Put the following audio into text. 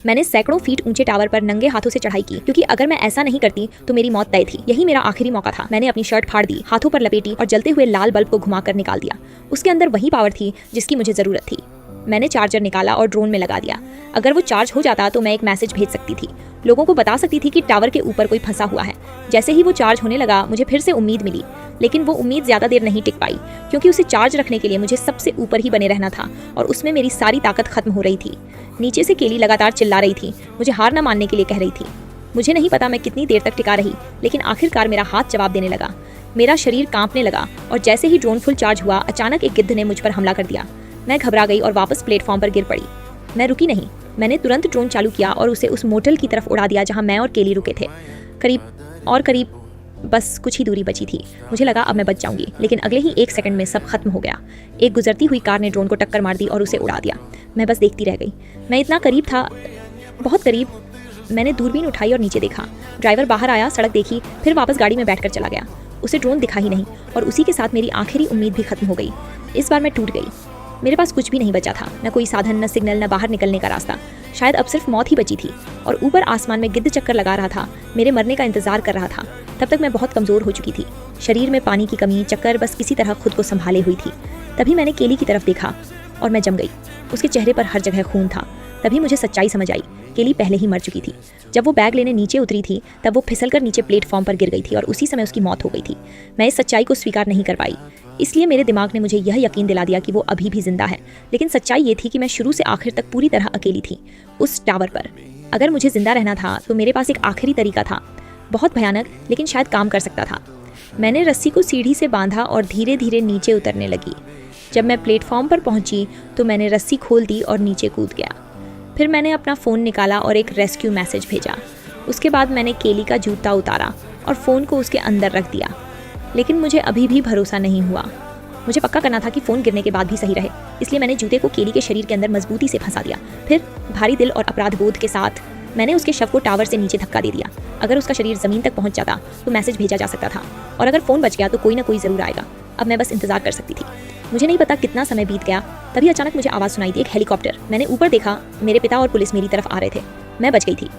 मैंने सैकड़ों फीट ऊंचे टावर पर नंगे हाथों से चढ़ाई की, क्योंकि अगर मैं ऐसा नहीं करती तो मेरी मौत तय थी। यही मेरा आखिरी मौका था। मैंने अपनी शर्ट फाड़ दी, हाथों पर लपेटी और जलते हुए लाल बल्ब को घुमाकर निकाल दिया। उसके अंदर वही पावर थी जिसकी मुझे जरूरत थी। मैंने चार्जर निकाला और ड्रोन में लगा दिया। अगर वो चार्ज हो जाता तो मैं एक मैसेज भेज सकती थी, लोगों को बता सकती थी कि टावर के ऊपर कोई फंसा हुआ है। जैसे ही वो चार्ज होने लगा मुझे फिर से उम्मीद मिली, लेकिन वो उम्मीद ज़्यादा देर नहीं टिक पाई, क्योंकि उसे चार्ज रखने के लिए मुझे सबसे ऊपर ही बने रहना था और उसमें मेरी सारी ताकत खत्म हो रही थी। नीचे से केली लगातार चिल्ला रही थी, मुझे हार न मानने के लिए कह रही थी। मुझे नहीं पता मैं कितनी देर तक टिका रही, लेकिन आखिरकार मेरा हाथ जवाब देने लगा। मेरा शरीर कांपने लगा और जैसे ही ड्रोन फुल चार्ज हुआ, अचानक एक गिद्ध ने मुझ पर हमला कर दिया। मैं घबरा गई और वापस प्लेटफॉर्म पर गिर पड़ी। मैं रुकी नहीं, मैंने तुरंत ड्रोन चालू किया और उसे उस मोटल की तरफ उड़ा दिया जहां मैं और केली रुके थे। करीब बस कुछ ही दूरी बची थी। मुझे लगा अब मैं बच जाऊंगी, लेकिन अगले ही 1 सेकंड में सब खत्म हो गया। एक गुजरती हुई कार ने ड्रोन को टक्कर मार दी और उसे उड़ा दिया। मैं बस देखती रह गई। मैं इतना करीब था, बहुत करीब। मैंने दूरबीन उठाई और नीचे देखा। ड्राइवर बाहर आया, सड़क देखी, फिर वापस गाड़ी में बैठकर चला गया। उसे ड्रोन दिखा ही नहीं और उसी के साथ मेरी आखिरी उम्मीद भी खत्म हो गई। इस बार मैं टूट गई। मेरे पास कुछ भी नहीं बचा था, न कोई साधन, न सिग्नल, न बाहर निकलने का रास्ता। शायद अब सिर्फ मौत ही बची थी। और ऊपर आसमान में गिद्ध चक्कर लगा रहा था, मेरे मरने का इंतजार कर रहा था। तब तक मैं बहुत कमज़ोर हो चुकी थी। शरीर में पानी की कमी, चक्कर, बस किसी तरह खुद को संभाले हुई थी। तभी मैंने केली की तरफ देखा और मैं जम गई। उसके चेहरे पर हर जगह खून था। तभी मुझे सच्चाई समझ आई, केली पहले ही मर चुकी थी। जब वो बैग लेने नीचे उतरी थी तब वो फिसलकर नीचे प्लेटफॉर्म पर गिर गई थी और उसी समय उसकी मौत हो गई थी। मैं इस सच्चाई को स्वीकार नहीं कर पाई, इसलिए मेरे दिमाग ने मुझे यह यकीन दिला दिया कि वो अभी भी जिंदा है। लेकिन सच्चाई ये थी कि मैं शुरू से आखिर तक पूरी तरह अकेली थी उस टावर पर। अगर मुझे जिंदा रहना था तो मेरे पास एक आखिरी तरीका था, बहुत भयानक लेकिन शायद काम कर सकता था। मैंने रस्सी को सीढ़ी से बांधा और धीरे धीरे नीचे उतरने लगी। जब मैं प्लेटफॉर्म पर पहुंची तो मैंने रस्सी खोल दी और नीचे कूद गया। फिर मैंने अपना फ़ोन निकाला और एक रेस्क्यू मैसेज भेजा। उसके बाद मैंने केली का जूता उतारा और फ़ोन को उसके अंदर रख दिया। लेकिन मुझे अभी भी भरोसा नहीं हुआ। मुझे पक्का करना था कि फ़ोन गिरने के बाद भी सही रहे, इसलिए मैंने जूते को केली के शरीर के अंदर मजबूती से फंसा दिया। फिर भारी दिल और अपराध बोध के साथ मैंने उसके शव को टावर से नीचे धक्का दे दिया। अगर उसका शरीर ज़मीन तक पहुंच जाता तो मैसेज भेजा जा सकता था, और अगर फ़ोन बच गया तो कोई ना कोई ज़रूर आएगा। अब मैं बस इंतज़ार कर सकती थी। मुझे नहीं पता कितना समय बीत गया, तभी अचानक मुझे आवाज़ सुनाई दी, एक हेलीकॉप्टर। मैंने ऊपर देखा, मेरे पिता और पुलिस मेरी तरफ आ रहे थे। मैं बच गई थी।